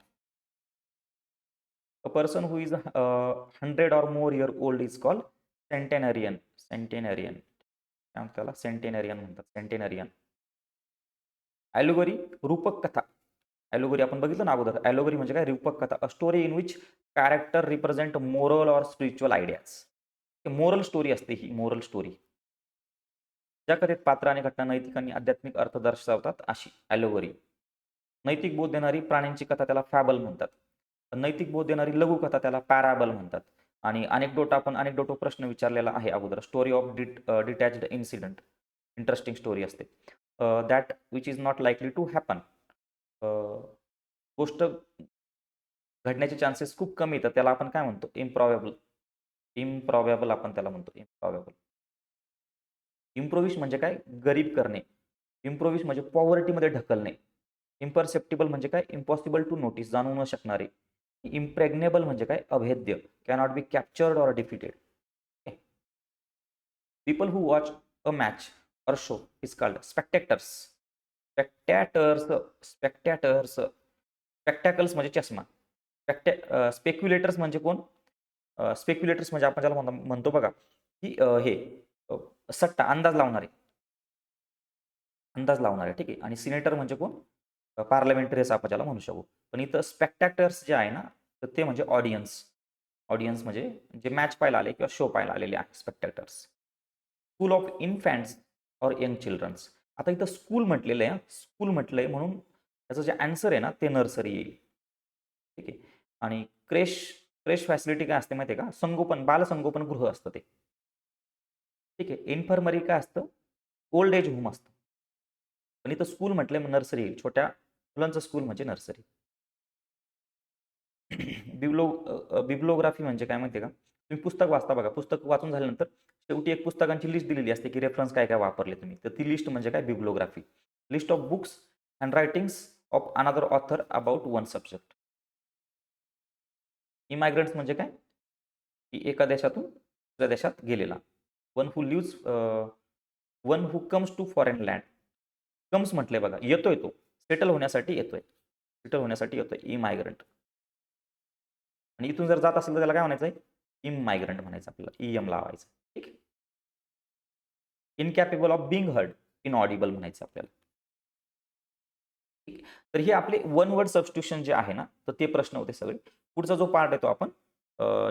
A person who is 100 or more year old is called centenarian. Centenarian. काय म्हणतात त्याला? सेंटेनरियन म्हणतात. सेंटेनरियन. ॲलोगरी, रूपक कथा. ॲलोगरी आपण बघितलं ना अगोदर. ॲलोगरी म्हणजे काय? रूपक कथा. A story in which character represent moral or spiritual ideas. Moral story असते ही. Moral story. ज्या कथेत पात्र आणि घटना नैतिक आणि आध्यात्मिक अर्थ दर्शवतात अशी ॲलोगरी. नैतिक बोध देणारी प्राण्यांची कथा त्याला फॅबल म्हणतात. नैतिक बोध देणारी लघुकथा त्याला पॅराबल म्हणतात. आणि अनेक्डोट आपण अनेक्डोटो प्रश्न विचारलेला आहे अगोदर. Story of detached incident. Interesting story असते. That which is not likely to happen. गोष्ट घडण्याचे चान्सेस खूप कमी येतात त्याला आपण काय म्हणतो? इम्प्रॉबेबल. इम्प्रॉबेबल आपण त्याला म्हणतो. इम्प्रॉबेबल. इम्प्रोव्हिश म्हणजे काय? गरीब करणे. इम्प्रोव्हिश म्हणजे पॉवर्टीमध्ये ढकलणे. इम्परसेप्टिबल म्हणजे काय? Impossible to notice. जाणू न शकणारे. इम्प्रेग्नेबल म्हणजे काय? अभेद्य. Cannot be captured or defeated. People who watch a match or show is called spectators. Spectators. Spectators. Spectacles म्हणजे चष्मा. स्पेक्युलेटर्स म्हणजे कोण? स्पेक्युलेटर्स म्हणजे आपण ज्याला म्हणतो बघा की हे सट्टा, अंदाज लावणारे. अंदाज लावणारे. ठीक आहे. आणि सिनेटर म्हणजे कोण? पार्लमेंटरीज आपण ज्याला म्हणू शकू. पण इथं स्पेक्टॅक्टर्स जे आहे ना तर ते म्हणजे ऑडियन्स. ऑडियन्स म्हणजे जे मॅच पाहायला आले किंवा शो पाहायला आलेले आहे spectators. School of infants or young childrens. आता इथं स्कूल म्हटलेलं आहे. स्कूल म्हटलंय म्हणून त्याचं जे आन्सर आहे ना ते नर्सरी येईल. ठीक आहे. आणि क्रेश. क्रेश फॅसिलिटी काय असते माहिती आहे का? संगोपन, बालसंगोपन गृह असतं ते. ठीक आहे. इन्फर्मरी काय असतं? ओल्ड एज होम असतं. पण इथं स्कूल म्हटलंय मग नर्सरी येईल. छोट्या मुलांचं स्कूल म्हणजे नर्सरी. बिब्लोग्राफी म्हणजे काय माहिती आहे का? तुम्ही पुस्तक वाचता बघा. पुस्तक वाचून झाल्यानंतर शेवटी एक पुस्तकांची लिस्ट दिलेली असते की रेफरन्स काय काय वापरले तुम्ही. तर ती लिस्ट म्हणजे काय? Bibliography. List of books and writings of another author about one subject. Immigrants म्हणजे काय? की एका देशातून दुसऱ्या देशात गेलेला. One who lives one who comes to foreign land. Comes म्हटलंय बघा. येतोय तो. सेटल होण्यासाठी येतोय. सेटल होण्यासाठी येतोय. इमायग्रंट. आणि इथून जर जात असेल तर त्याला काय म्हणायचं आहे? इमायग्रंट म्हणायचं आपल्याला. ईएम लावायचं. ठीक आहे. इनकॅपेबल ऑफ बिंग हर्ड. इनऑडिबल म्हणायचं आपल्याला. ठीक आहे. तर हे आपले वन वर्ड सबस्टिट्यूशन जे आहे ना तर ते प्रश्न होते सगळे. पुढचा जो पार्ट आहे तो आपण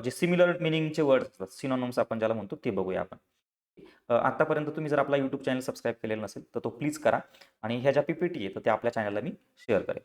जे सिमिलर मिनिंगचे वर्ड्स असतात, सिनोनिम्स आपण ज्याला म्हणतो ते बघूया आपण. आतापर्यंत तुम्ही जर आपला YouTube चॅनल सबस्क्राईब केलेला नसेल तर तो प्लीज करा. आणि ह्या ज्या PPT आहे तर त्या आपल्या चॅनलला मी शेअर करेन.